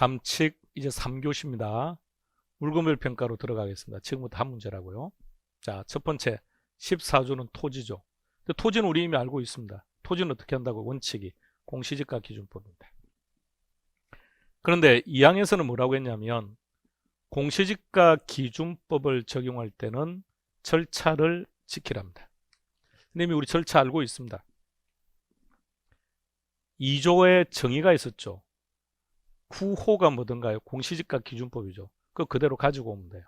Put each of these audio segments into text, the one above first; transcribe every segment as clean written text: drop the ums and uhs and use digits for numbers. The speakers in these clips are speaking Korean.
감칙 이제 3교시입니다. 물건별 평가로 들어가겠습니다. 지금부터 한 문제라고요. 자, 첫 번째 14조는 토지죠. 근데 토지는 우리 이미 알고 있습니다. 토지는 어떻게 한다고? 원칙이 공시지가 기준법입니다. 그런데 2항에서는 뭐라고 했냐면 공시지가 기준법을 적용할 때는 절차를 지키랍니다. 근데 이미 우리 절차 알고 있습니다. 2조에 정의가 있었죠. 구호가 뭐든가요? 공시지가 기준법이죠. 그거 그대로 가지고 오면 돼요.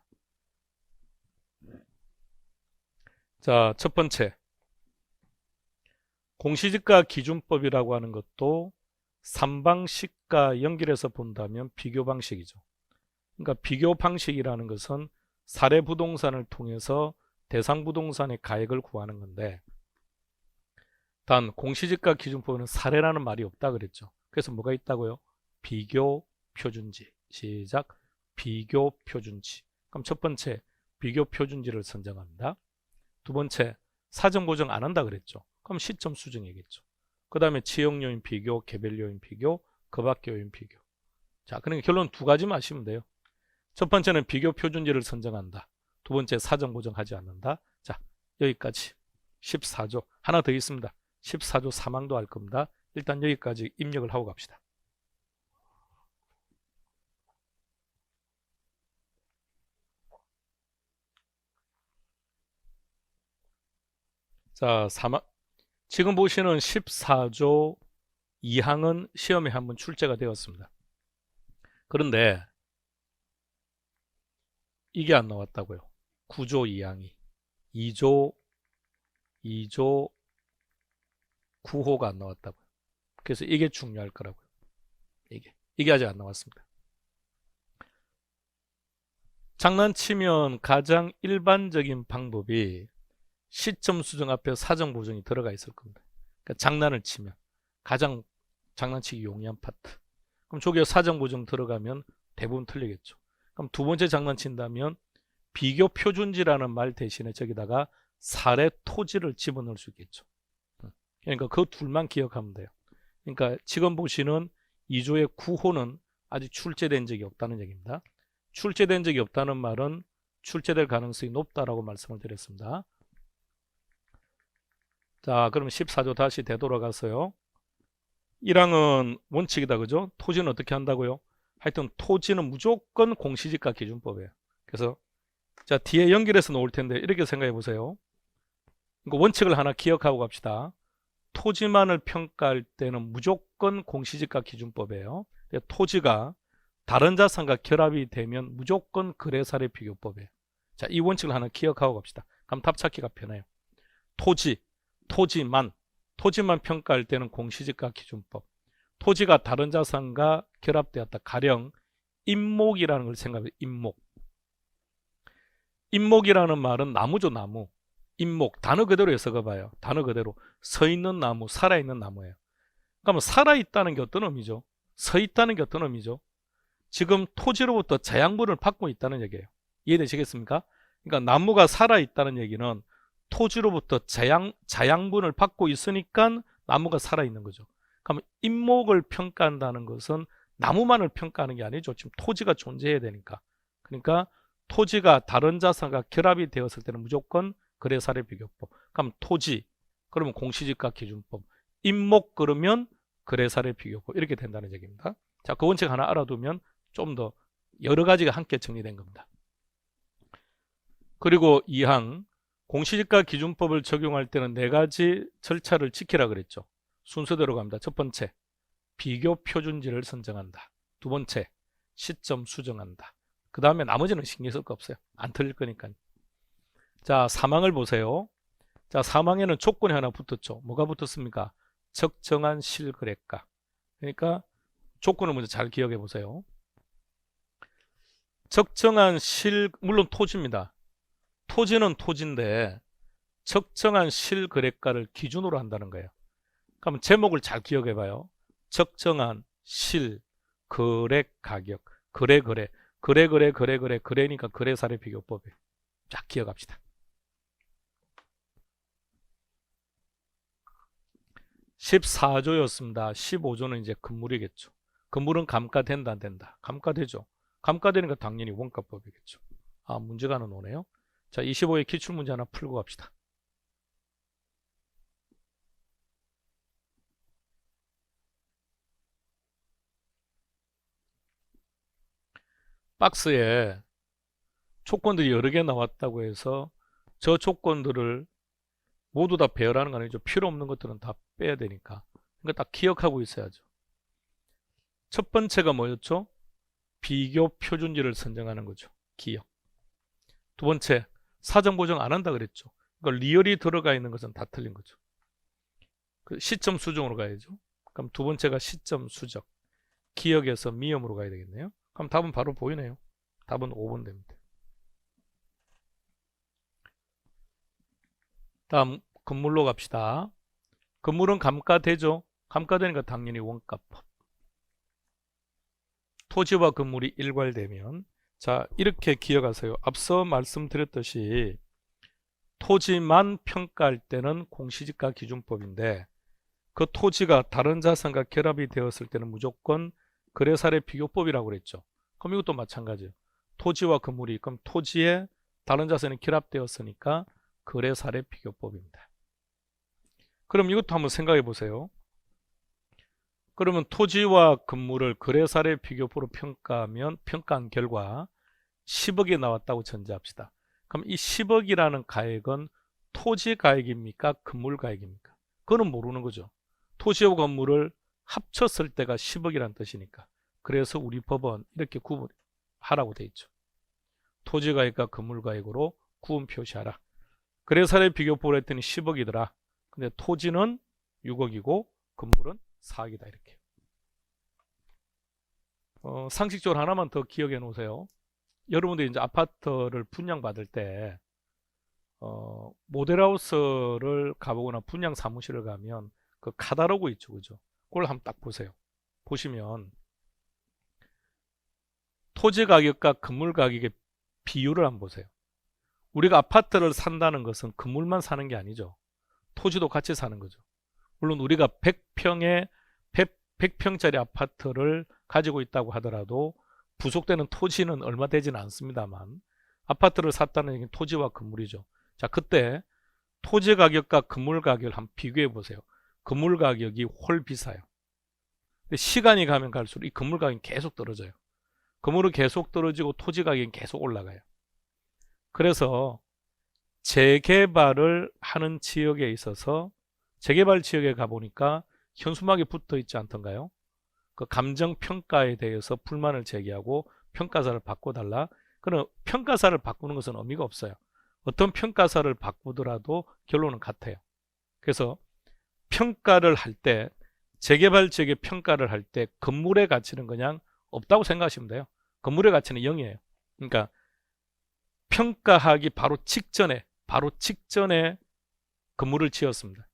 자, 첫 번째 공시지가 기준법이라고 하는 것도 삼방식과 연결해서 본다면 비교 방식이죠. 그러니까 비교 방식이라는 것은 사례 부동산을 통해서 대상 부동산의 가액을 구하는 건데, 단 공시지가 기준법에는 사례라는 말이 없다 그랬죠. 그래서 뭐가 있다고요? 비교 표준지. 시작. 비교 표준지. 그럼 첫 번째 비교 표준지를 선정한다. 두 번째 사정 고정 안 한다 그랬죠. 그럼 시점 수정이겠죠. 그 다음에 지역 요인 비교, 개별 요인 비교, 그 밖 요인 비교. 자, 그러니까 결론 두 가지만 하시면 돼요. 첫 번째는 비교 표준지를 선정한다. 두 번째 사정 고정하지 않는다. 자, 여기까지 14조. 하나 더 있습니다. 14조 3항도 할 겁니다. 일단 여기까지 입력을 하고 갑시다. 자, 지금 보시는 14조 2항은 시험에 한번 출제가 되었습니다. 그런데 이게 안 나왔다고요. 9조 2항이. 2조 9호가 안 나왔다고요. 그래서 이게 중요할 거라고요. 이게 아직 안 나왔습니다. 장난치면 가장 일반적인 방법이 시점 수정 앞에 사정 보정이 들어가 있을 겁니다. 그러니까 장난을 치면 가장 장난치기 용이한 파트. 그럼 저기에 사정 보정 들어가면 대부분 틀리겠죠. 그럼 두 번째 장난친다면 비교 표준지라는 말 대신에 저기다가 사례 토지를 집어넣을 수 있겠죠. 그러니까 그 둘만 기억하면 돼요. 그러니까 지금 보시는 2조의 9호는 아직 출제된 적이 없다는 얘기입니다. 출제된 적이 없다는 말은 출제될 가능성이 높다라고 말씀을 드렸습니다. 자, 그럼 14조 다시 되돌아가서요. 1항은 원칙이다, 그죠? 토지는 어떻게 한다고요? 하여튼 토지는 무조건 공시지가 기준법이에요. 그래서 자, 뒤에 연결해서 놓을 텐데 이렇게 생각해 보세요. 원칙을 하나 기억하고 갑시다. 토지만을 평가할 때는 무조건 공시지가 기준법이에요. 토지가 다른 자산과 결합이 되면 무조건 거래사례 비교법이에요. 자, 이 원칙을 하나 기억하고 갑시다. 그럼 답 찾기가 편해요. 토지만 평가할 때는 공시지가 기준법. 토지가 다른 자산과 결합되었다. 가령 임목이라는 걸 생각해요. 임목이라는 말은 나무죠, 나무. 임목, 단어 그대로 적어봐요. 단어 그대로. 서 있는 나무, 살아있는 나무예요. 그러면 살아있다는 게 어떤 의미죠? 서 있다는 게 어떤 의미죠? 지금 토지로부터 자양분을 받고 있다는 얘기예요. 이해되시겠습니까? 그러니까 나무가 살아있다는 얘기는 토지로부터 자양분을 받고 있으니까 나무가 살아있는 거죠. 그러면 임목을 평가한다는 것은 나무만을 평가하는 게 아니죠. 지금 토지가 존재해야 되니까. 그러니까 토지가 다른 자산과 결합이 되었을 때는 무조건 거래사례 비교법. 그럼 토지, 그러면 공시지가 기준법. 임목 그러면 거래사례 비교법. 이렇게 된다는 얘기입니다. 자, 그 원칙 하나 알아두면 좀 더 여러 가지가 함께 정리된 겁니다. 그리고 2항 공시지가 기준법을 적용할 때는 4가지 절차를 지키라 그랬죠. 순서대로 갑니다. 첫 번째, 비교 표준지를 선정한다. 두 번째, 시점 수정한다. 그 다음에 나머지는 신경 쓸 거 없어요. 안 틀릴 거니까요. 자, 3항을 보세요. 자, 3항에는 조건이 하나 붙었죠. 뭐가 붙었습니까? 적정한 실거래가. 그러니까 조건을 먼저 잘 기억해 보세요. 적정한 물론 토지입니다. 토지는 토지인데 적정한 실거래가를 기준으로 한다는 거예요. 그럼 제목을 잘 기억해 봐요. 적정한 실거래 가격. 거래니까 거래사례 비교법이에요. 자, 기억합시다. 14조였습니다. 15조는 이제 건물이겠죠. 건물은 감가된다 안 된다? 감가되죠. 감가되니까 당연히 원가법이겠죠. 아, 문제가 하나 오네요. 자, 25의 기출문제 하나 풀고 갑시다. 박스에 조건들이 여러 개 나왔다고 해서 저 조건들을 모두 다 배열하는 거 아니죠. 필요 없는 것들은 다 빼야 되니까. 그러니까 딱 기억하고 있어야죠. 첫 번째가 뭐였죠? 비교 표준지를 선정하는 거죠. 기억. 두 번째, 사전 보정 안 한다 그랬죠. 그러니까 리얼이 들어가 있는 것은 다 틀린 거죠. 그 시점 수정으로 가야죠. 그럼 두 번째가 시점 수정. 기억에서 미음으로 가야 되겠네요. 그럼 답은 바로 보이네요. 답은 5번 됩니다. 다음 건물로 갑시다. 건물은 감가되죠. 감가되니까 당연히 원가법. 토지와 건물이 일괄되면, 자, 이렇게 기억하세요. 앞서 말씀드렸듯이 토지만 평가할 때는 공시지가 기준법인데, 그 토지가 다른 자산과 결합이 되었을 때는 무조건 거래사례 비교법이라고 그랬죠. 그럼 이것도 마찬가지예요. 토지와 건물이, 그럼 토지에 다른 자산이 결합되었으니까 거래사례 비교법입니다. 그럼 이것도 한번 생각해 보세요. 그러면 토지와 건물을 거래사례 비교법으로 평가한 결과 10억이 나왔다고 전제합시다. 그럼 이 10억이라는 가액은 토지 가액입니까? 건물 가액입니까? 그거는 모르는 거죠. 토지와 건물을 합쳤을 때가 10억이라는 뜻이니까. 그래서 우리 법은 이렇게 구분하라고 돼 있죠. 토지 가액과 건물 가액으로 구분 표시하라. 거래사례 비교법을 했더니 10억이더라. 근데 토지는 6억이고 건물은 4억이다 이렇게. 상식적으로 하나만 더 기억해 놓으세요. 여러분들이 이제 아파트를 분양받을 때 모델하우스를 가보거나 분양 사무실을 가면 그 카탈로그 있죠, 그죠? 그걸 한번 딱 보세요. 보시면 토지 가격과 건물 가격의 비율을 한번 보세요. 우리가 아파트를 산다는 것은 건물만 사는 게 아니죠. 토지도 같이 사는 거죠. 물론 우리가 100평짜리 아파트를 가지고 있다고 하더라도 부속되는 토지는 얼마 되지는 않습니다만, 아파트를 샀다는 얘기는 토지와 건물이죠. 자, 그때 토지 가격과 건물 가격을 한번 비교해 보세요. 건물 가격이 훨 비싸요. 근데 시간이 가면 갈수록 이 건물 가격이 계속 떨어져요. 건물은 계속 떨어지고 토지 가격이 계속 올라가요. 그래서 재개발을 하는 지역에 있어서 재개발 지역에 가보니까 현수막이 붙어 있지 않던가요? 그 감정평가에 대해서 불만을 제기하고 평가사를 바꿔달라. 그럼 평가사를 바꾸는 것은 의미가 없어요. 어떤 평가사를 바꾸더라도 결론은 같아요. 그래서 평가를 할 때, 재개발 지역의 평가를 할 때 건물의 가치는 그냥 없다고 생각하시면 돼요. 건물의 가치는 0이에요. 그러니까 평가하기 바로 직전에 건물을 지었습니다.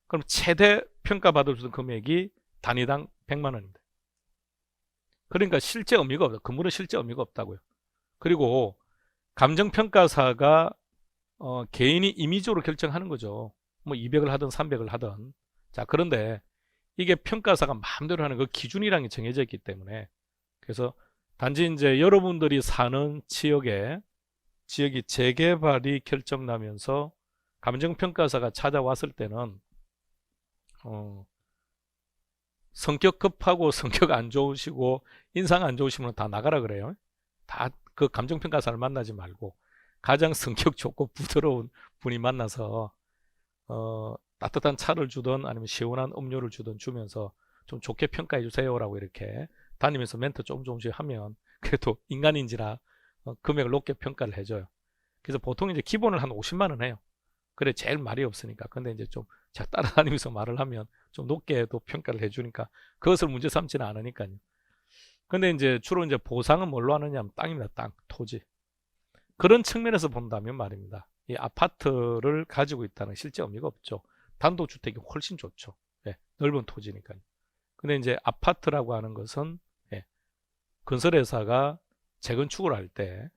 그럼 최대 평가받을 수 있는 금액이 단위당 100만 원입니다. 그러니까 실제 의미가 없다. 건물은 실제 의미가 없다고요. 그리고 감정평가사가 개인이 임의적으로 결정하는 거죠. 뭐 200을 하든 300을 하든. 자, 그런데 이게 평가사가 마음대로 하는 그 기준이라는 게 정해져 있기 때문에, 그래서 단지 이제 여러분들이 사는 지역이 재개발이 결정나면서 감정평가사가 찾아왔을 때는 성격 급하고 성격 안 좋으시고 인상 안 좋으시면 다 나가라 그래요. 다 그 감정평가사를 만나지 말고 가장 성격 좋고 부드러운 분이 만나서 따뜻한 차를 주든 아니면 시원한 음료를 주면서 좀 좋게 평가해 주세요라고 이렇게 다니면서 멘트 조금씩 하면 그래도 인간인지라 금액을 높게 평가를 해줘요. 그래서 보통 이제 기본을 한 50만 원 해요. 그래 제일 말이 없으니까. 근데 이제 좀 제가 따라다니면서 말을 하면 좀 높게도 평가를 해주니까 그것을 문제 삼지는 않으니까요. 근데 이제 주로 이제 보상은 뭘로 하느냐 하면 땅입니다. 땅, 토지. 그런 측면에서 본다면 말입니다. 이 아파트를 가지고 있다는 실제 의미가 없죠. 단독주택이 훨씬 좋죠. 예, 넓은 토지니까요. 근데 이제 아파트라고 하는 것은 건설회사가 재건축을 할 때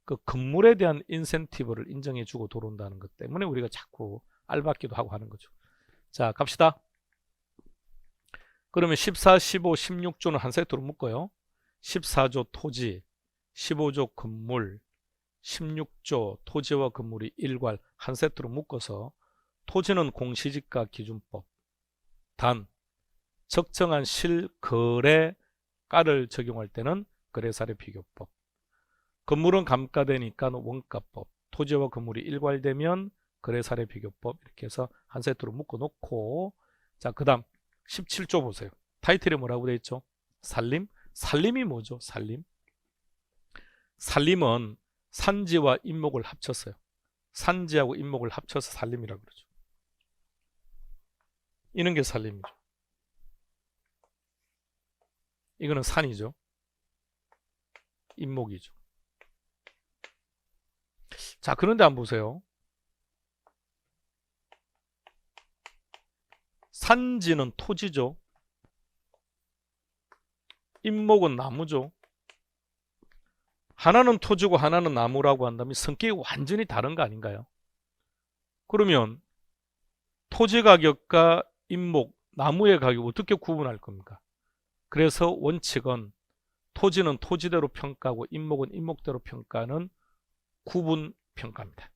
그 건물에 대한 인센티브를 인정해주고 들어온다는 것 때문에 우리가 자꾸 알받기도 하고 하는 거죠. 자, 갑시다. 그러면 14, 15, 16조는 한 세트로 묶어요. 14조 토지, 15조 건물, 16조 토지와 건물이 일괄 한 세트로 묶어서 토지는 공시지가 기준법, 단 적정한 실거래가를 적용할 때는 거래사례 비교법, 건물은 감가되니까 원가법, 토지와 건물이 일괄되면 거래사례 비교법, 이렇게 해서 한 세트로 묶어 놓고, 자, 그 다음 17조 보세요. 타이틀이 뭐라고 되어 있죠? 살림. 살림이 뭐죠? 살림. 살림은 산지와 임목을 합쳤어요. 산지하고 임목을 합쳐서 살림이라고 그러죠. 이런 게 살림이죠. 이거는 산이죠. 임목이죠. 자, 그런데 한번 보세요. 산지는 토지죠. 임목은 나무죠. 하나는 토지고 하나는 나무라고 한다면 성격이 완전히 다른 거 아닌가요? 그러면 토지 가격과 임목, 나무의 가격 어떻게 구분할 겁니까? 그래서 원칙은 토지는 토지대로 평가하고 임목은 임목대로 평가하는 구분 평가입니다.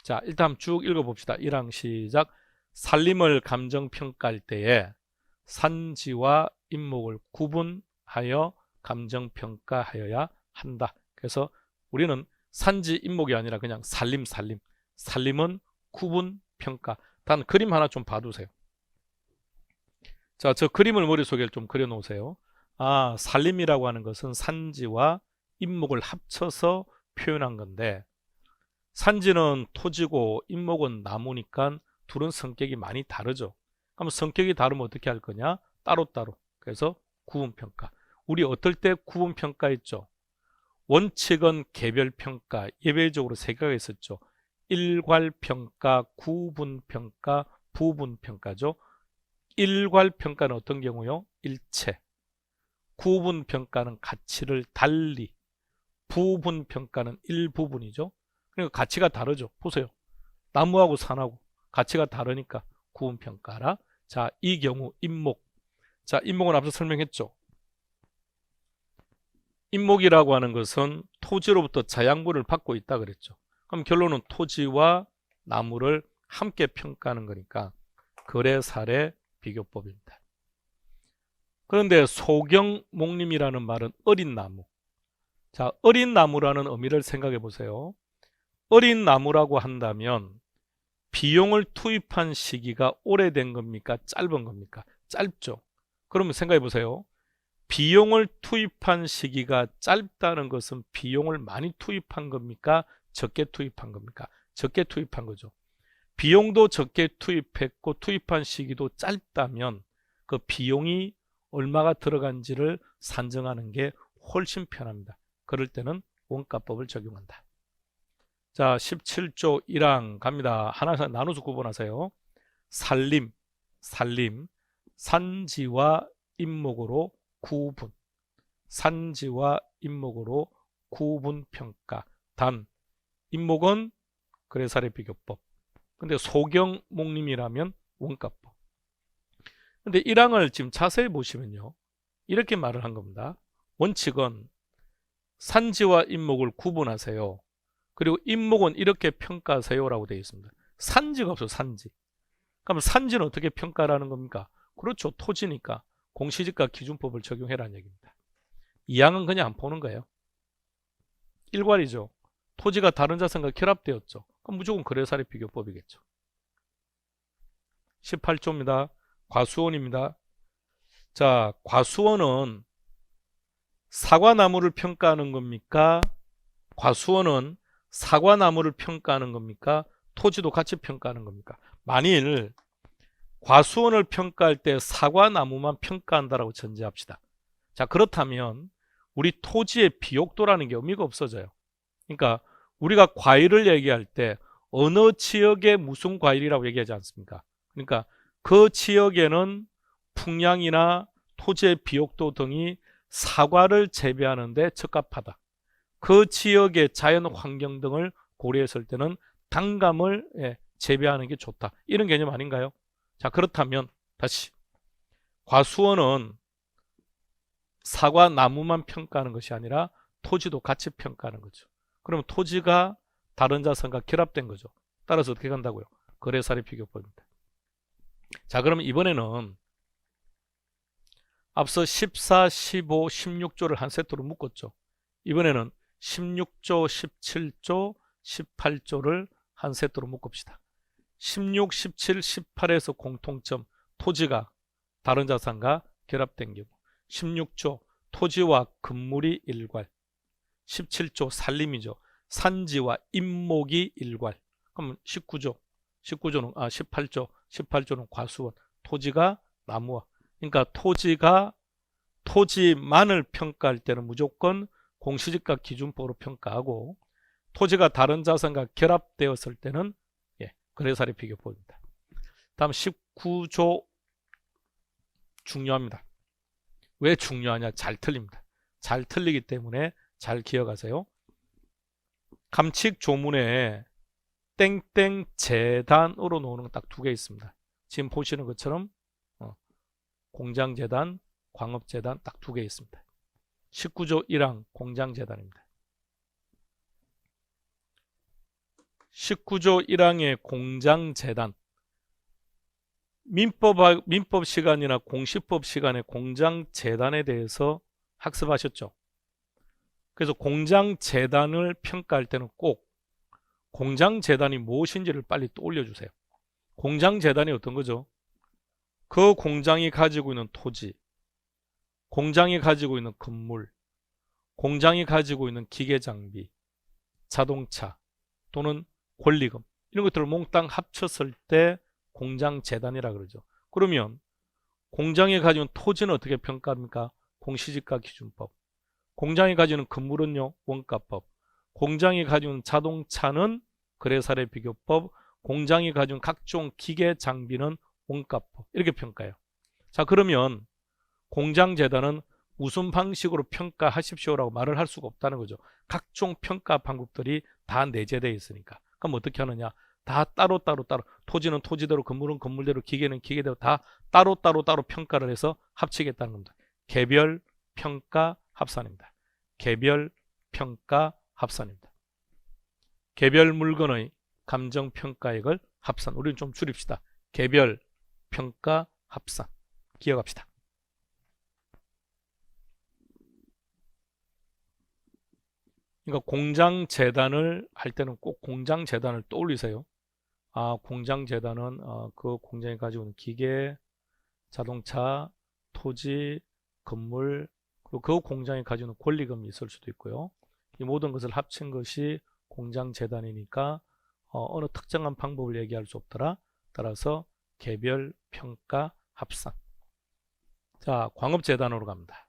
자, 일단 쭉 읽어봅시다. 1항 시작. 살림을 감정 평가할 때에 산지와 임목을 구분하여 감정 평가하여야 한다. 그래서 우리는 산지 임목이 아니라 그냥 살림. 살림은 구분 평가. 단 그림 하나 좀 봐두세요. 자, 저 그림을 머릿속에 좀 그려 놓으세요. 아, 살림이라고 하는 것은 산지와 임목을 합쳐서 표현한 건데, 산지는 토지고 임목은 나무니까 둘은 성격이 많이 다르죠. 그럼 성격이 다르면 어떻게 할 거냐? 따로따로. 그래서 구분평가. 우리 어떨 때 구분평가했죠? 원칙은 개별평가, 예외적으로 세 개가 있었죠. 일괄평가, 구분평가, 부분평가죠. 일괄평가는 어떤 경우요? 일체. 구분평가는 가치를 달리. 부분평가는 일부분이죠. 그러니까 가치가 다르죠. 보세요. 나무하고 산하고 가치가 다르니까 구분평가라. 자, 이 경우 임목. 자, 임목은 앞서 설명했죠. 임목이라고 하는 것은 토지로부터 자양분을 받고 있다 그랬죠. 그럼 결론은 토지와 나무를 함께 평가하는 거니까 거래사례 비교법입니다. 그런데 소경목림이라는 말은 어린 나무. 자, 어린 나무라는 의미를 생각해 보세요. 어린 나무라고 한다면 비용을 투입한 시기가 오래된 겁니까? 짧은 겁니까? 짧죠. 그러면 생각해 보세요. 비용을 투입한 시기가 짧다는 것은 비용을 많이 투입한 겁니까? 적게 투입한 겁니까? 적게 투입한 거죠. 비용도 적게 투입했고 투입한 시기도 짧다면 그 비용이 얼마가 들어간지를 산정하는 게 훨씬 편합니다. 그럴 때는 원가법을 적용한다. 자, 17조 1항 갑니다. 하나씩 나눠서 구분하세요. 살림, 산지와 임목으로 구분, 산지와 임목으로 구분평가. 단, 임목은 거래사례 비교법. 근데 소경목림이라면 원가법. 근데 1항을 지금 자세히 보시면요, 이렇게 말을 한 겁니다. 원칙은 산지와 임목을 구분하세요. 그리고 임목은 이렇게 평가하세요라고 되어 있습니다. 산지가 없어, 산지. 그럼 산지는 어떻게 평가하라는 겁니까? 그렇죠, 토지니까 공시지가 기준법을 적용해라는 얘기입니다. 2항은 그냥 안 보는 거예요. 일괄이죠. 토지가 다른 자산과 결합되었죠. 그럼 무조건 거래사례 비교법이겠죠. 18조입니다. 과수원입니다. 자, 과수원은 사과나무를 평가하는 겁니까? 과수원은 사과나무를 평가하는 겁니까? 토지도 같이 평가하는 겁니까? 만일 과수원을 평가할 때 사과나무만 평가한다라고 전제합시다. 자, 그렇다면 우리 토지의 비옥도라는 게 의미가 없어져요. 그러니까 우리가 과일을 얘기할 때 어느 지역의 무슨 과일이라고 얘기하지 않습니까? 그러니까 그 지역에는 풍량이나 토지의 비옥도 등이 사과를 재배하는 데 적합하다. 그 지역의 자연 환경 등을 고려했을 때는 단감을 재배하는 게 좋다. 이런 개념 아닌가요? 자, 그렇다면 다시 과수원은 사과 나무만 평가하는 것이 아니라 토지도 같이 평가하는 거죠. 그러면 토지가 다른 자산과 결합된 거죠. 따라서 어떻게 간다고요? 거래사례 비교법입니다. 자, 그러면 이번에는 앞서 14, 15, 16조를 한 세트로 묶었죠. 이번에는 16조, 17조, 18조를 한 세트로 묶읍시다. 16, 17, 18에서 공통점 토지가 다른 자산과 결합된 경우, 16조 토지와 건물이 일괄, 17조 산림이죠. 산지와 임목이 일괄. 그럼 18조는 과수원, 토지가 나무와. 그러니까 토지만을 평가할 때는 무조건 공시지가 기준법으로 평가하고, 토지가 다른 자산과 결합되었을 때는 거래사례 비교법입니다. 다음 19조 중요합니다. 왜 중요하냐? 잘 틀립니다. 잘 틀리기 때문에 잘 기억하세요. 감칙 조문에 땡땡 재단으로 놓는 거 딱 두 개 있습니다. 지금 보시는 것처럼 공장재단, 광업재단 딱 두 개 있습니다. 19조 1항 공장재단입니다. 19조 1항의 공장재단, 민법 시간이나 공시법 시간에 공장재단에 대해서 학습하셨죠? 그래서 공장재단을 평가할 때는 꼭 공장재단이 무엇인지를 빨리 떠올려 주세요. 공장재단이 어떤 거죠? 그 공장이 가지고 있는 토지, 공장이 가지고 있는 건물, 공장이 가지고 있는 기계장비, 자동차 또는 권리금, 이런 것들을 몽땅 합쳤을 때 공장재단이라 그러죠. 그러면 공장이 가지고 있는 토지는 어떻게 평가합니까? 공시지가 기준법. 공장이 가지고 있는 건물은요, 원가법. 공장이 가지고 있는 자동차는 거래사례 비교법. 공장이 가지고 있는 각종 기계 장비는 원가법. 이렇게 평가해요. 자, 그러면 공장재단은 무슨 방식으로 평가하십시오라고 말을 할 수가 없다는 거죠. 각종 평가 방법들이 다 내재되어 있으니까. 그럼 어떻게 하느냐? 다 따로 토지는 토지대로, 건물은 건물대로, 기계는 기계대로 다 따로 평가를 해서 합치겠다는 겁니다. 개별 평가 합산입니다. 개별 평가 합산입니다. 개별 물건의 감정 평가액을 합산. 우리는 좀 줄입시다. 개별 평가 합산. 기억합시다. 그러니까 공장재단을 할 때는 꼭 공장재단을 떠올리세요. 공장재단은 그 공장이 가지고 있는 기계, 자동차, 토지, 건물, 그리고 그 공장이 가지고 있는 권리금이 있을 수도 있고요. 이 모든 것을 합친 것이 공장재단이니까 어느 특정한 방법을 얘기할 수 없더라. 따라서 개별 평가 합산. 자, 광업재단으로 갑니다.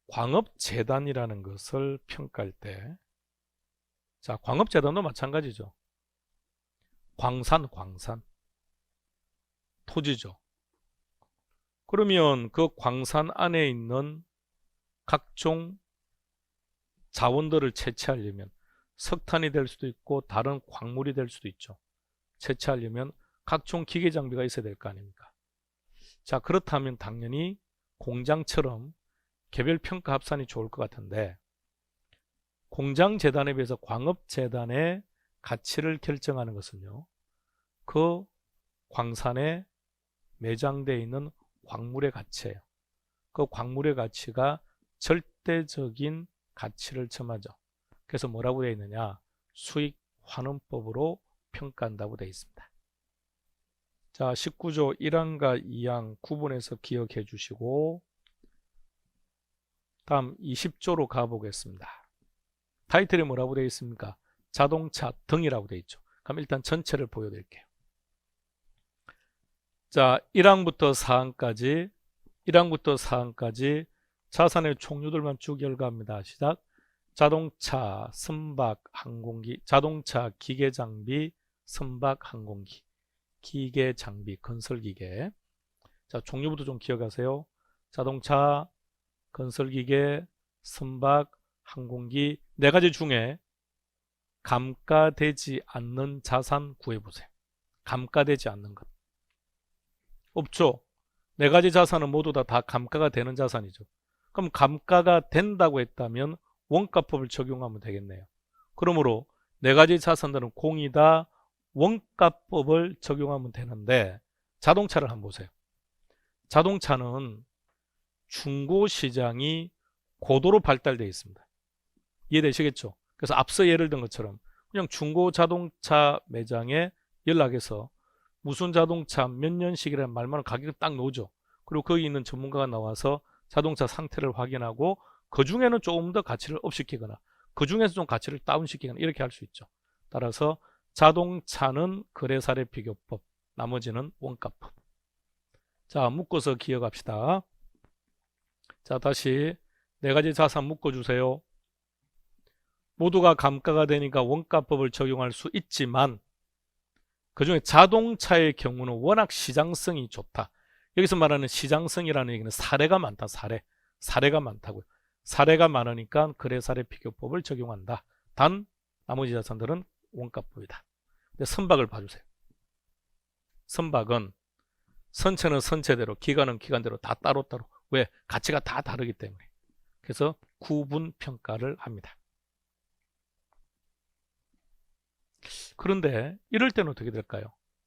광업재단이라는 것을 평가할 때, 자, 광업재단도 마찬가지죠. 광산, 토지죠. 그러면 그 광산 안에 있는 각종 자원들을 채취하려면 석탄이 될 수도 있고 다른 광물이 될 수도 있죠. 채취하려면 각종 기계 장비가 있어야 될 거 아닙니까? 자, 그렇다면 당연히 공장처럼 개별 평가 합산이 좋을 것 같은데, 공장재단에 비해서 광업재단의 가치를 결정하는 것은요, 그 광산에 매장되어 있는 광물의 가치예요. 그 광물의 가치가 절대적인 가치를 점하죠. 그래서 뭐라고 되어 있느냐? 수익 환원법으로 평가한다고 되어 있습니다. 자, 19조 1항과 2항 구분해서 기억해 주시고, 다음 20조로 가보겠습니다. 타이틀이 뭐라고 되어 있습니까? 자동차 등이라고 되어 있죠. 그럼 일단 전체를 보여드릴게요. 자, 1항부터 4항까지 자산의 종류들만 쭉 열거합니다. 시작. 자동차, 선박, 항공기, 자동차, 기계장비, 선박, 항공기, 기계장비, 건설기계. 자, 종류부터 좀 기억하세요. 자동차, 건설기계, 선박, 항공기, 네 가지 중에 감가되지 않는 자산 구해보세요. 감가되지 않는 것. 없죠. 네 가지 자산은 모두 다 감가가 되는 자산이죠. 그럼 감가가 된다고 했다면 원가법을 적용하면 되겠네요. 그러므로 네 가지 자산들은 공이다 원가법을 적용하면 되는데 자동차를 한번 보세요. 자동차는 중고시장이 고도로 발달되어 있습니다. 이해되시겠죠? 그래서 앞서 예를 든 것처럼 그냥 중고자동차 매장에 연락해서 무슨 자동차 몇 년식이라는 말만 가격을 딱 놓죠. 그리고 거기 있는 전문가가 나와서 자동차 상태를 확인하고 그 중에는 조금 더 가치를 업시키거나 그 중에서 좀 가치를 다운시키거나 이렇게 할 수 있죠. 따라서 자동차는 거래사례 비교법, 나머지는 원가법. 자, 묶어서 기억합시다. 자, 다시 네 가지 자산 묶어주세요. 모두가 감가가 되니까 원가법을 적용할 수 있지만 그 중에 자동차의 경우는 워낙 시장성이 좋다. 여기서 말하는 시장성이라는 얘기는 사례가 많다. 사례가 많다고요. 사례가 많으니까 거래사례 비교법을 적용한다. 단 나머지 자산들은 원가법이다. 근데 선박을 봐주세요. 선박은 선체는 선체대로, 기간은 기간대로 다 따로따로. 왜? 가치가 다 다르기 때문에. 그래서 구분 평가를 합니다. 그런데 이럴 때는 어떻게 될까요?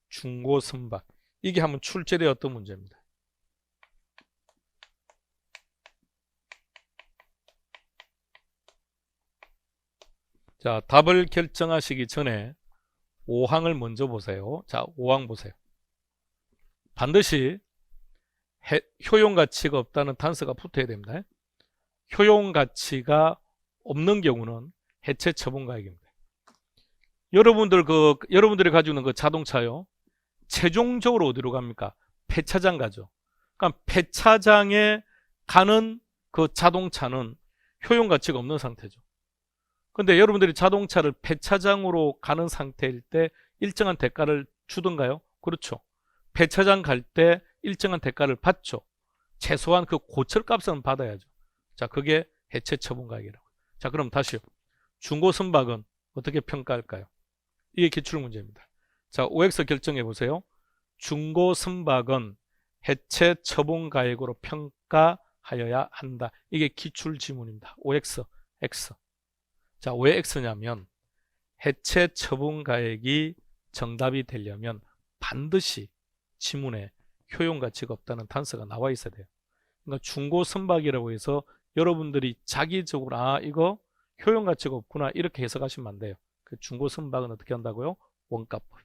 중고 선박. 이게 한번 출제되었던 문제입니다. 자, 답을 결정하시기 전에 5항을 먼저 보세요. 자, 5항 보세요. 반드시 효용가치가 없다는 단서가 붙어야 됩니다. 효용가치가 없는 경우는 해체 처분가액입니다. 여러분들이 가지고 있는 그 자동차요. 최종적으로 어디로 갑니까? 폐차장 가죠. 그러니까 폐차장에 가는 그 자동차는 효용가치가 없는 상태죠. 근데 여러분들이 자동차를 폐차장으로 가는 상태일 때 일정한 대가를 주던가요? 그렇죠. 폐차장 갈 때 일정한 대가를 받죠. 최소한 그 고철값은 받아야죠. 자, 그게 해체 처분가액이라고. 자, 그럼 다시요. 중고 선박은 어떻게 평가할까요? 이게 기출문제입니다. 자, OX 결정해 보세요. 중고 선박은 해체 처분가액으로 평가하여야 한다. 이게 기출지문입니다. OX, X. 자, 왜 X냐면 해체 처분가액이 정답이 되려면 반드시 지문에 효용가치가 없다는 단서가 나와 있어야 돼요. 그러니까 중고 선박이라고 해서 여러분들이 자기적으로 이거 효용가치가 없구나 이렇게 해석하시면 안 돼요. 그 중고 선박은 어떻게 한다고요? 원가법.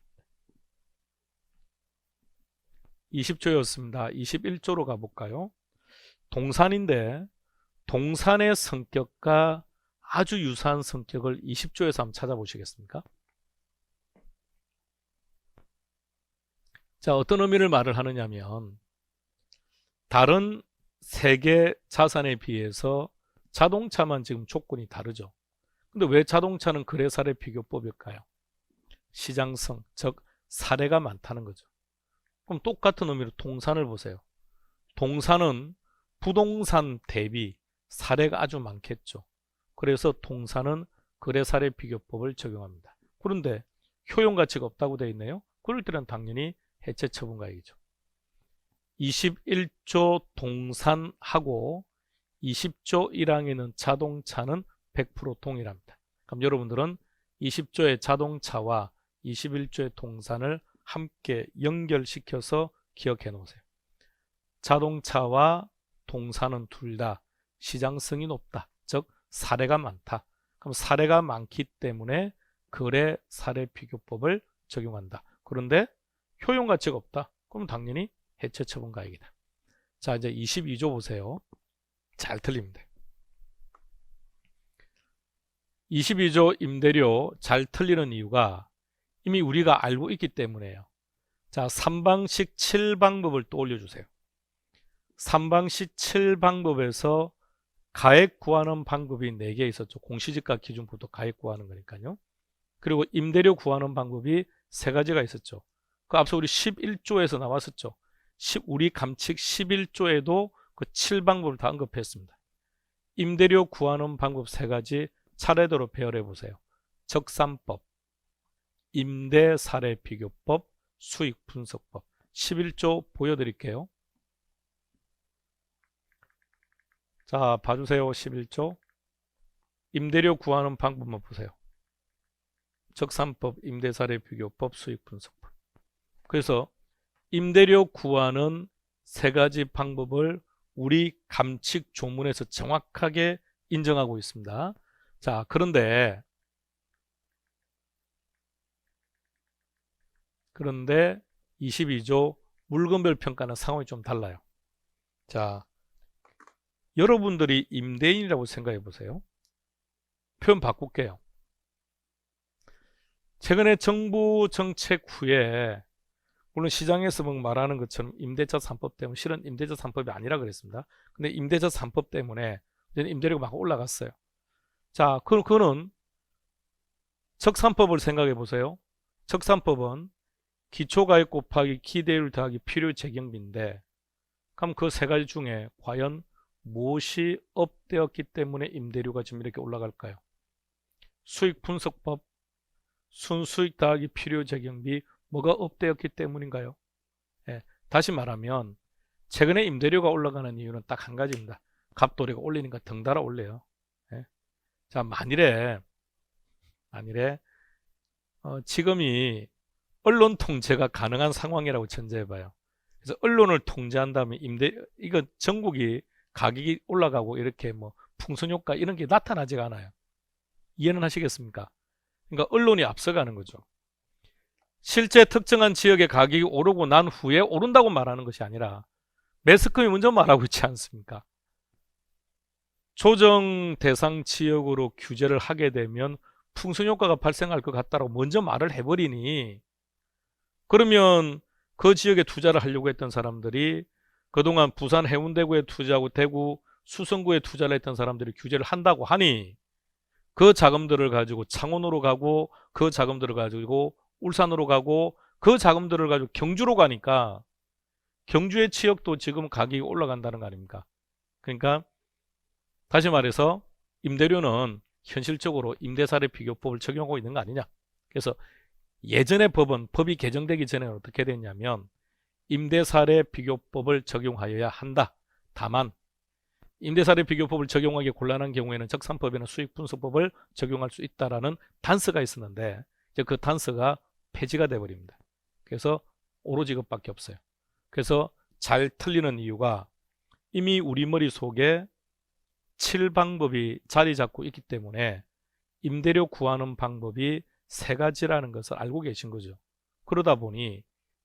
20조였습니다. 21조로 가볼까요? 동산인데 동산의 성격과 아주 유사한 성격을 20조에서 한번 찾아보시겠습니까? 자, 어떤 의미를 말을 하느냐면 다른 세계 자산에 비해서 자동차만 지금 조건이 다르죠. 근데 왜 자동차는 거래사례 비교법일까요? 시장성, 즉 사례가 많다는 거죠. 그럼 똑같은 의미로 동산을 보세요. 동산은 부동산 대비 사례가 아주 많겠죠. 그래서 동산은 거래사례 비교법을 적용합니다. 그런데 효용가치가 없다고 되어 있네요. 그럴 때는 당연히 해체 처분가액이죠. 21조 동산하고 20조 1항에는 자동차는 100% 동일합니다. 그럼 여러분들은 20조의 자동차와 21조의 동산을 함께 연결시켜서 기억해 놓으세요. 자동차와 동산은 둘 다 시장성이 높다. 즉 사례가 많다. 그럼 사례가 많기 때문에 거래 사례 비교법을 적용한다. 그런데 효용가치가 없다. 그럼 당연히 해체 처분가액이다. 자, 이제 22조 보세요. 잘 틀립니다. 22조 임대료 잘 틀리는 이유가 이미 우리가 알고 있기 때문에요. 자, 3방식 7방법을 떠올려 주세요. 3방식 7방법에서 가액 구하는 방법이 4개 있었죠. 공시지가 기준부터 가액 구하는 거니까요. 그리고 임대료 구하는 방법이 3가지가 있었죠. 그 앞서 우리 11조에서 나왔었죠. 우리 감칙 11조에도 그 7방법을 다 언급했습니다. 임대료 구하는 방법 3가지 차례대로 배열해 보세요. 적산법, 임대사례 비교법, 수익 분석법. 11조 보여드릴게요. 자, 봐주세요. 11조. 임대료 구하는 방법만 보세요. 적산법, 임대사례 비교법, 수익 분석법. 그래서 임대료 구하는 세 가지 방법을 우리 감칙 조문에서 정확하게 인정하고 있습니다. 자, 그런데 22조 물건별 평가는 상황이 좀 달라요. 자, 여러분들이 임대인이라고 생각해 보세요. 표현 바꿀게요. 최근에 정부 정책 후에 물론 시장에서 뭐 말하는 것처럼 임대차 3법 때문에 실은 임대차 3법이 아니라 그랬습니다. 근데 임대차 3법 때문에 임대료가 막 올라갔어요. 자, 그거는 적산법을 생각해 보세요. 적산법은 기초가액 곱하기 기대율 더하기 필요 재경비인데 그럼 그 세 가지 중에 과연 무엇이 업되었기 때문에 임대료가 지금 이렇게 올라갈까요? 수익 분석법, 순수익 더하기 필요 재경비 뭐가 업되었기 때문인가요? 예, 다시 말하면 최근에 임대료가 올라가는 이유는 딱 한 가지입니다. 갑돌이가 올리니까 덩달아 올려요. 예. 자, 만일에 지금이 언론 통제가 가능한 상황이라고 전제해봐요. 그래서 언론을 통제한다면 이거 전국이 가격이 올라가고 이렇게 뭐 풍선효과 이런 게 나타나지가 않아요. 이해는 하시겠습니까? 그러니까 언론이 앞서가는 거죠. 실제 특정한 지역의 가격이 오르고 난 후에 오른다고 말하는 것이 아니라 매스컴이 먼저 말하고 있지 않습니까? 조정 대상 지역으로 규제를 하게 되면 풍선효과가 발생할 것 같다고 먼저 말을 해버리니 그러면 그 지역에 투자를 하려고 했던 사람들이 그동안 부산 해운대구에 투자하고 대구 수성구에 투자를 했던 사람들이 규제를 한다고 하니 그 자금들을 가지고 창원으로 가고 그 자금들을 가지고 울산으로 가고 그 자금들을 가지고 경주로 가니까 경주의 지역도 지금 가격이 올라간다는 거 아닙니까? 그러니까 다시 말해서 임대료는 현실적으로 임대사례 비교법을 적용하고 있는 거 아니냐. 그래서 예전의 법이 개정되기 전에 어떻게 됐냐면 임대사례 비교법을 적용하여야 한다. 다만 임대사례 비교법을 적용하기 곤란한 경우에는 적산법이나 수익분석법을 적용할 수 있다라는 단서가 있었는데 이제 그 단서가 폐지가 돼버립니다. 그래서 오로지 그것밖에 없어요. 그래서 잘 틀리는 이유가 이미 우리 머릿속에 7방법이 자리 잡고 있기 때문에 임대료 구하는 방법이 세 가지라는 것을 알고 계신 거죠. 그러다 보니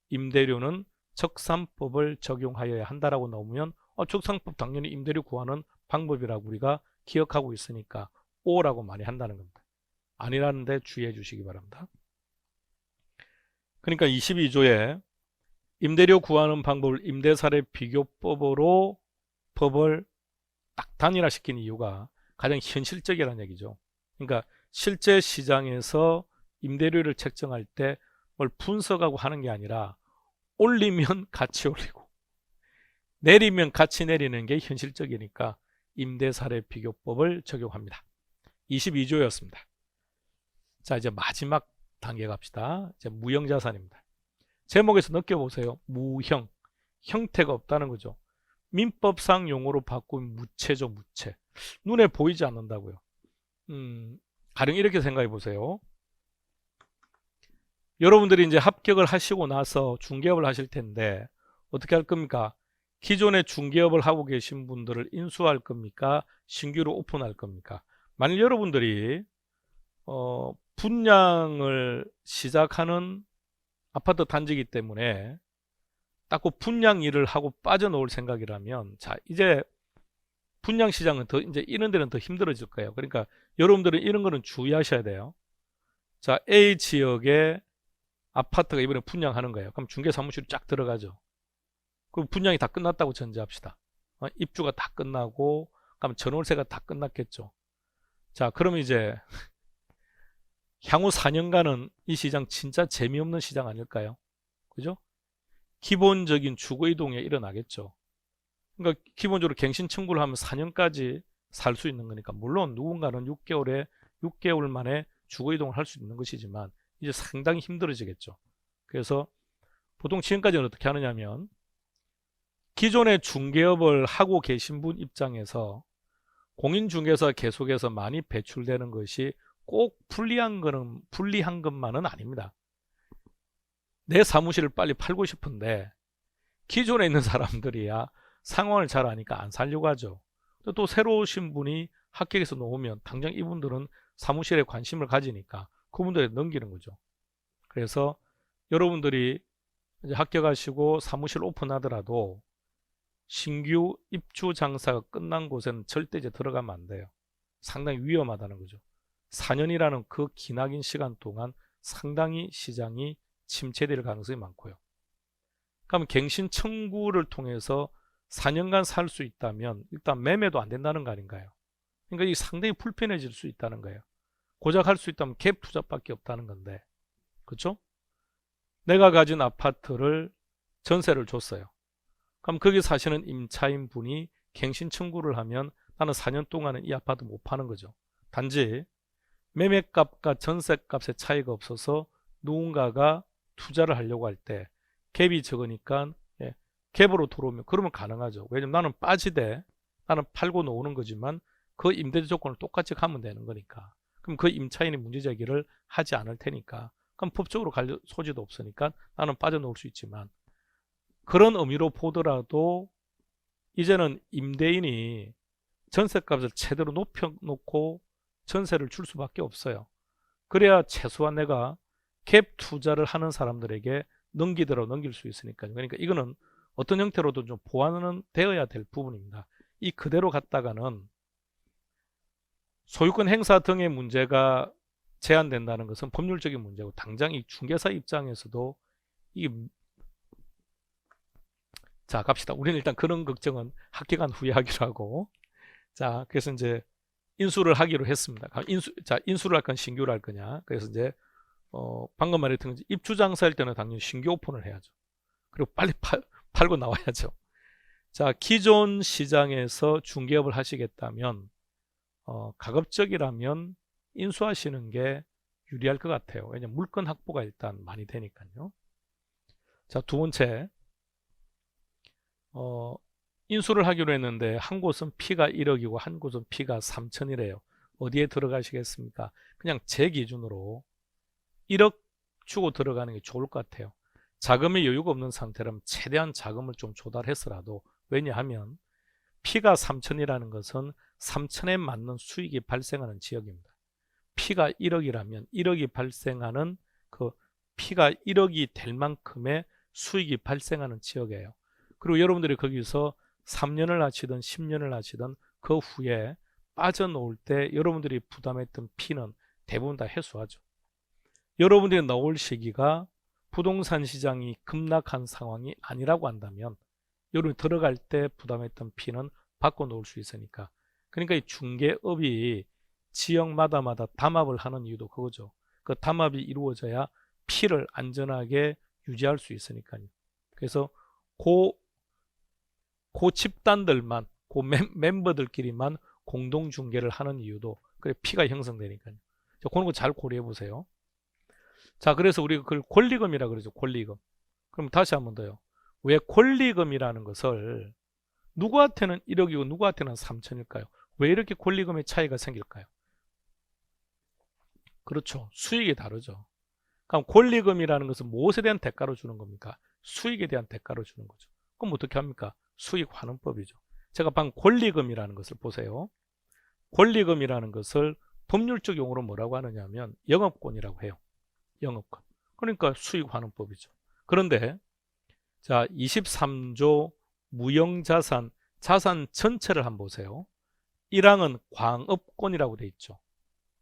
임대료는 적산법을 적용하여야 한다라고 나오면 적산법 당연히 임대료 구하는 방법이라고 우리가 기억하고 있으니까 O라고 많이 한다는 겁니다. 아니라는데 주의해 주시기 바랍니다. 그러니까 22조에 임대료 구하는 방법을 임대사례 비교법으로 법을 딱 단일화시킨 이유가 가장 현실적이라는 얘기죠. 그러니까 실제 시장에서 임대료를 책정할 때 뭘 분석하고 하는 게 아니라 올리면 같이 올리고 내리면 같이 내리는 게 현실적이니까 임대사례 비교법을 적용합니다. 22조였습니다. 자, 이제 마지막 단계 갑시다. 이제 무형자산입니다. 제목에서 느껴보세요. 무형. 형태가 없다는 거죠. 민법상 용어로 바꾸면 무체죠, 무체. 눈에 보이지 않는다고요. 가령 이렇게 생각해 보세요. 여러분들이 이제 합격을 하시고 나서 중개업을 하실 텐데 어떻게 할 겁니까? 기존에 중개업을 하고 계신 분들을 인수할 겁니까? 신규로 오픈할 겁니까? 만일 여러분들이 분양을 시작하는 아파트 단지이기 때문에 딱 그 분양 일을 하고 빠져나올 생각이라면 자, 이제 분양 시장은 더 이제 이런 데는 더 힘들어질 거예요. 그러니까 여러분들은 이런 거는 주의하셔야 돼요. 자, A 지역에 아파트가 이번에 분양하는 거예요. 그럼 중개사무실이 쫙 들어가죠. 그럼 분양이 다 끝났다고 전제합시다. 입주가 다 끝나고 그럼 전월세가 다 끝났겠죠. 자, 그럼 이제 향후 4년간은 이 시장 진짜 재미없는 시장 아닐까요? 그죠? 기본적인 주거 이동이 일어나겠죠. 그러니까 기본적으로 갱신 청구를 하면 4년까지 살 수 있는 거니까 물론 누군가는 6개월 만에 주거 이동을 할 수 있는 것이지만 이제 상당히 힘들어지겠죠. 그래서 보통 지금까지는 어떻게 하느냐면 기존의 중개업을 하고 계신 분 입장에서 공인중개사 계속해서 많이 배출되는 것이 꼭 불리한 것만은 아닙니다. 내 사무실을 빨리 팔고 싶은데 기존에 있는 사람들이야 상황을 잘 아니까 안 살려고 하죠. 또 새로 오신 분이 합격해서 놓으면 당장 이분들은 사무실에 관심을 가지니까 그분들에 넘기는 거죠. 그래서 여러분들이 이제 합격하시고 사무실 오픈하더라도 신규 입주 장사가 끝난 곳에는 절대 이제 들어가면 안 돼요. 상당히 위험하다는 거죠. 4년이라는 그 기나긴 시간 동안 상당히 시장이 침체될 가능성이 많고요. 그럼 갱신 청구를 통해서 4년간 살 수 있다면 일단 매매도 안 된다는 거 아닌가요? 그러니까 이 상당히 불편해질 수 있다는 거예요. 고작 할 수 있다면 갭 투자밖에 없다는 건데, 그렇죠? 내가 가진 아파트를 전세를 줬어요. 그럼 거기 사시는 임차인 분이 갱신 청구를 하면 나는 4년 동안은 이 아파트 못 파는 거죠. 단지 매매값과 전세값의 차이가 없어서 누군가가 투자를 하려고 할 때 갭이 적으니까 갭으로 들어오면 그러면 가능하죠. 왜냐면 나는 빠지되 나는 팔고 놓는 거지만 그 임대차 조건을 똑같이 가면 되는 거니까. 그럼 그 임차인이 문제제기를 하지 않을 테니까. 그럼 법적으로 갈 소지도 없으니까 나는 빠져놓을 수 있지만 그런 의미로 보더라도 이제는 임대인이 전세값을 제대로 높여놓고 전세를 줄 수밖에 없어요. 그래야 최소한 내가 갭 투자를 하는 사람들에게 넘기더라도 넘길 수 있으니까요. 그러니까 이거는 어떤 형태로든 좀 보완은 되어야 될 부분입니다. 이 그대로 갔다가는 소유권 행사 등의 문제가 제한된다는 것은 법률적인 문제고 당장 이 중개사 입장에서도 자 갑시다. 우리는 일단 그런 걱정은 합격한 후에 하기로 하고 자 그래서 이제 인수를 하기로 했습니다. 인수를 할 건 신규를 할 거냐. 그래서 이제 방금 말했던 입주 장사할 때는 당연히 신규 오픈을 해야죠. 그리고 빨리 팔고 나와야죠. 자 기존 시장에서 중개업을 하시겠다면 가급적이라면 인수하시는 게 유리할 것 같아요. 왜냐면 물건 확보가 일단 많이 되니까요. 자, 두 번째, 인수를 하기로 했는데 한 곳은 피가 1억이고 한 곳은 피가 3천이래요. 어디에 들어가시겠습니까? 그냥 제 기준으로 1억 주고 들어가는 게 좋을 것 같아요. 자금의 여유가 없는 상태라면 최대한 자금을 좀 조달해서라도 왜냐하면 피가 3천이라는 것은 3천에 맞는 수익이 발생하는 지역입니다. 피가 1억이라면 1억이 발생하는 그 피가 1억이 될 만큼의 수익이 발생하는 지역이에요. 그리고 여러분들이 거기서 3년을 하시든 10년을 하시든 그 후에 빠져나올 때 여러분들이 부담했던 피는 대부분 다 해소하죠. 여러분들이 나올 시기가 부동산 시장이 급락한 상황이 아니라고 한다면 여러분이 들어갈 때 부담했던 피는 바꿔놓을 수 있으니까. 그러니까 이 중개업이 지역마다 담합을 하는 이유도 그거죠. 그 담합이 이루어져야 피를 안전하게 유지할 수 있으니까요. 그래서 그 집단들만, 그 멤버들끼리만 공동 중개를 하는 이유도 그래 피가 형성되니까요. 그런 거 잘 고려해 보세요. 자, 그래서 우리가 그걸 권리금이라 그러죠. 권리금. 그럼 다시 한번 더요. 왜 권리금이라는 것을 누구한테는 1억이고 누구한테는 3천일까요? 왜 이렇게 권리금의 차이가 생길까요? 그렇죠. 수익이 다르죠. 그럼 권리금이라는 것은 무엇에 대한 대가로 주는 겁니까? 수익에 대한 대가로 주는 거죠. 그럼 어떻게 합니까? 수익 환원법이죠. 제가 방금 권리금이라는 것을 보세요. 권리금이라는 것을 법률적 용어로 뭐라고 하느냐 하면 영업권이라고 해요. 영업권. 그러니까 수익 환원법이죠. 그런데 자 23조 무형자산 자산 전체를 한번 보세요. 1항은 광업권이라고 돼 있죠.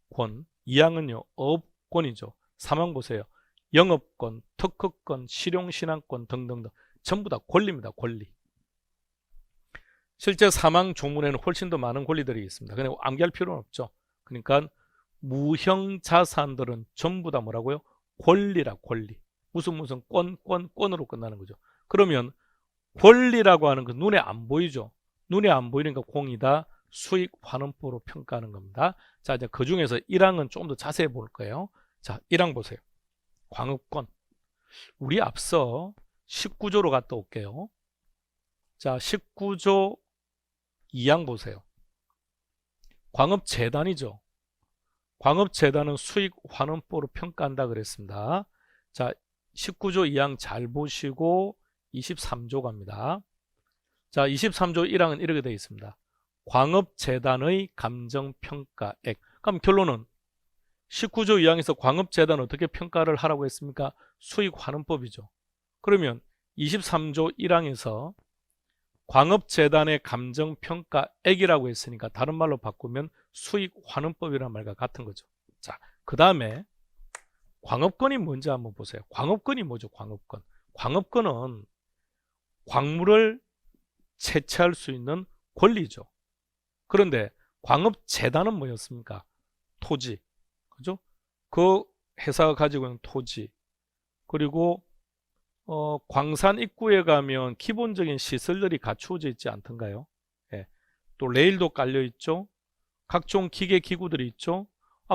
권. 2항은요 업권이죠. 3항 보세요. 영업권, 특허권, 실용신앙권 등등등 전부 다 권리입니다. 권리. 실제 3항 조문에는 훨씬 더 많은 권리들이 있습니다. 그냥 암기할 필요는 없죠. 그러니까 무형자산들은 전부 다 뭐라고요? 권리라 권리. 무슨 권으로 끝나는 거죠. 그러면 권리라고 하는 건 눈에 안 보이죠. 눈에 안 보이니까 공이다 수익 환원법으로 평가하는 겁니다. 자, 이제 그 중에서 1항은 조금 더 자세히 볼 거예요. 자, 1항 보세요. 광업권. 우리 앞서 19조로 갔다 올게요. 자, 19조 2항 보세요. 광업재단이죠. 광업재단은 수익환원법으로 평가한다 그랬습니다. 자, 19조 2항 잘 보시고 23조 갑니다. 자, 23조 1항은 이렇게 되어 있습니다. 광업재단의 감정평가액. 그럼 결론은 19조 2항에서 광업재단은 어떻게 평가를 하라고 했습니까? 수익환원법이죠. 그러면 23조 1항에서 광업재단의 감정평가액이라고 했으니까 다른 말로 바꾸면 수익환원법이라는 말과 같은 거죠. 자, 그 다음에 광업권이 뭔지 한번 보세요. 광업권이 뭐죠? 광업권. 광업권은 광물을 채취할 수 있는 권리죠. 그런데 광업재단은 뭐였습니까? 토지. 그죠? 그 회사가 가지고 있는 토지. 그리고 광산 입구에 가면 기본적인 시설들이 갖추어져 있지 않던가요? 예. 또 레일도 깔려 있죠. 각종 기계 기구들이 있죠.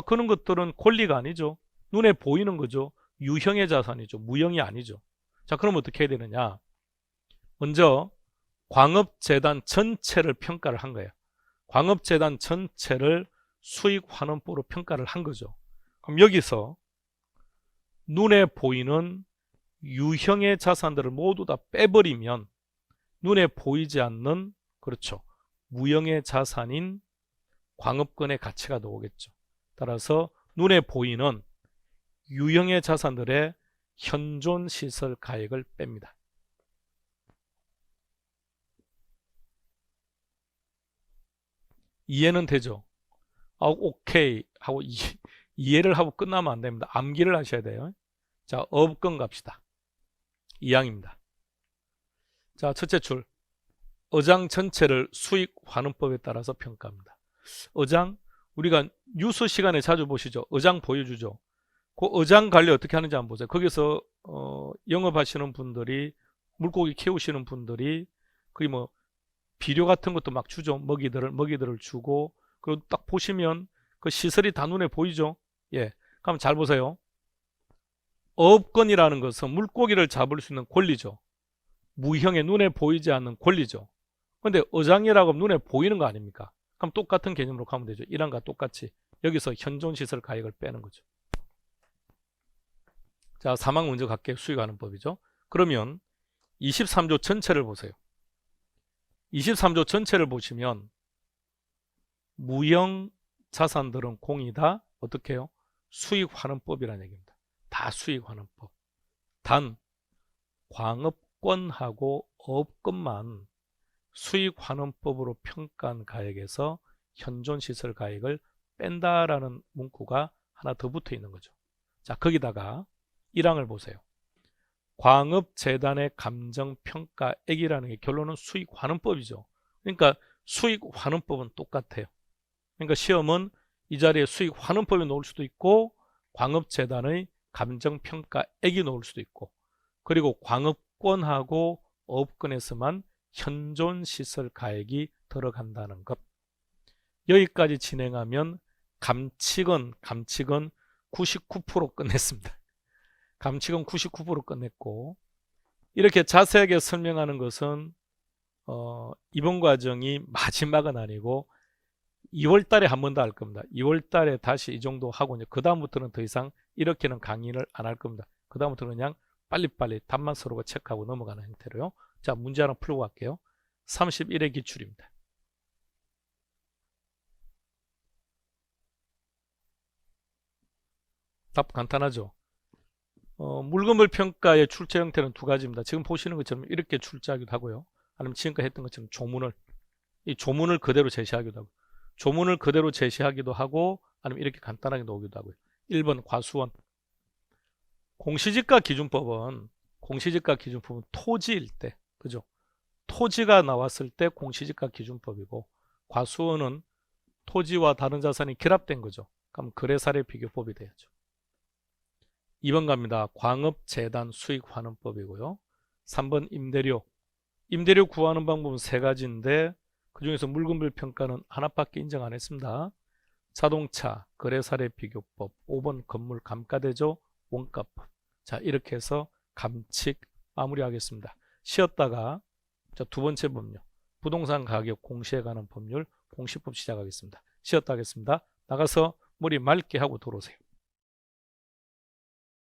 그런 것들은 권리가 아니죠. 눈에 보이는 거죠. 유형의 자산이죠. 무형이 아니죠. 자, 그럼 어떻게 해야 되느냐? 먼저 광업재단 전체를 평가를 한 거예요. 광업재단 전체를 수익환원법으로 평가를 한 거죠. 그럼 여기서 눈에 보이는 유형의 자산들을 모두 다 빼버리면 눈에 보이지 않는, 그렇죠, 무형의 자산인 광업권의 가치가 나오겠죠. 따라서 눈에 보이는 유형의 자산들의 현존시설 가액을 뺍니다. 이해는 되죠? 오케이 하고 이해를 하고 끝나면 안 됩니다. 암기를 하셔야 돼요. 자, 업권 갑시다. 2항입니다. 자, 첫째 줄. 어장 전체를 수익환원법에 따라서 평가합니다. 어장, 우리가 뉴스 시간에 자주 보시죠. 어장 보여주죠. 그 어장 관리 어떻게 하는지 한번 보세요. 거기서 영업하시는 분들이, 물고기 키우시는 분들이 거기 뭐 비료 같은 것도 막 주죠. 먹이들을 주고, 그리고 딱 보시면 그 시설이 다 눈에 보이죠. 예, 그럼 잘 보세요. 어업권이라는 것은 물고기를 잡을 수 있는 권리죠. 무형의 눈에 보이지 않는 권리죠. 그런데 어장이라고 하면 눈에 보이는 거 아닙니까? 그럼 똑같은 개념으로 가면 되죠. 1항과 똑같이 여기서 현존시설 가액을 빼는 거죠. 자, 3항 먼저 갈게요. 수익하는 법이죠. 그러면 23조 전체를 보세요. 23조 전체를 보시면 무형 자산들은 공이다. 어떻게 해요? 수익환원법이라는 얘기입니다. 다 수익환원법. 단 광업권하고 어업권만 수익환원법으로 평가한 가액에서 현존시설 가액을 뺀다라는 문구가 하나 더 붙어 있는 거죠. 자, 거기다가 1항을 보세요. 광업재단의 감정평가액이라는 게 결론은 수익환원법이죠. 그러니까 수익환원법은 똑같아요. 그러니까 시험은 이 자리에 수익환원법이 나올 수도 있고 광업재단의 감정평가액이 나올 수도 있고, 그리고 광업권하고 어업권에서만 현존시설 가액이 들어간다는 것. 여기까지 진행하면 감칙은 99% 끝냈습니다. 감칙은 99% 끝냈고, 이렇게 자세하게 설명하는 것은 이번 과정이 마지막은 아니고 2월 달에 한 번 더 할 겁니다. 2월 달에 다시 이 정도 하고 이제 그 다음부터는 더 이상 이렇게는 강의를 안 할 겁니다. 그 다음부터는 그냥 빨리빨리 답만 서로가 체크하고 넘어가는 형태로요. 자, 문제 하나 풀고 갈게요. 31의 기출입니다. 답 간단하죠? 물건별 평가의 출제 형태는 두 가지입니다. 지금 보시는 것처럼 이렇게 출제하기도 하고요. 아니면 지금까지 했던 것처럼 이 조문을 그대로 제시하기도 하고, 조문을 그대로 제시하기도 하고, 아니면 이렇게 간단하게 나오기도 하고요. 1번 과수원. 공시지가 기준법은 토지일 때, 그죠? 토지가 나왔을 때 공시지가 기준법이고, 과수원은 토지와 다른 자산이 결합된 거죠. 그럼 거래사례 비교법이 돼야죠. 2번 갑니다. 광업재단 수익환원법이고요. 3번 임대료. 임대료 구하는 방법은 세 가지인데 그 중에서 물건별 평가는 하나밖에 인정 안 했습니다. 자동차 거래사례 비교법. 5번 건물 감가대조 원가법. 자, 이렇게 해서 감칙, 마무리하겠습니다. 쉬었다가 자, 두 번째 법률, 부동산 가격 공시에 관한 법률 공시법 시작하겠습니다. 쉬었다 하겠습니다. 나가서 머리 맑게 하고 들어오세요.